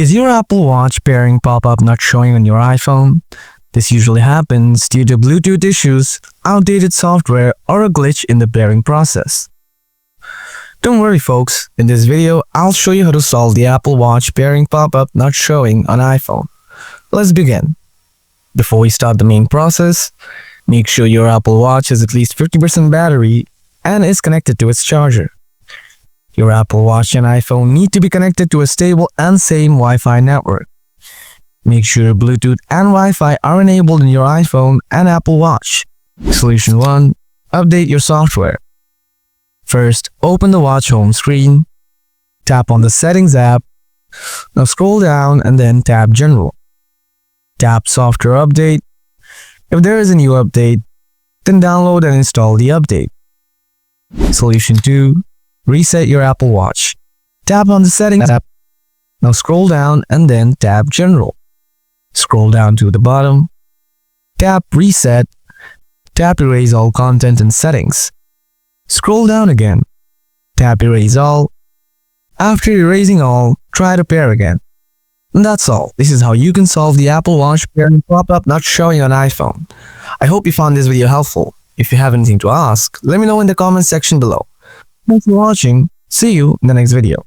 Is your Apple Watch pairing pop-up not showing on your iPhone? This usually happens due to Bluetooth issues, outdated software, or a glitch in the pairing process. Don't worry folks, in this video, I'll show you how to solve the Apple Watch pairing pop-up not showing on iPhone. Let's begin. Before we start the main process, make sure your Apple Watch has at least 50% battery and is connected to its charger. Your Apple Watch and iPhone need to be connected to a stable and same Wi-Fi network. Make sure Bluetooth and Wi-Fi are enabled in your iPhone and Apple Watch. Solution 1. Update your software. First, open the watch home screen. Tap on the Settings app. Now scroll down and then tap General. Tap Software Update. If there is a new update, then download and install the update. Solution 2. Reset your Apple Watch. Tap on the Settings app. Now scroll down and then tap General. Scroll down to the bottom. Tap Reset. Tap Erase all content and settings. Scroll down again. Tap Erase all. After erasing all, try to pair again. And that's all. This is how you can solve the Apple Watch pairing pop-up not showing on iPhone. I hope you found this video helpful. If you have anything to ask, let me know in the comment section below. Thanks for watching. See you in the next video.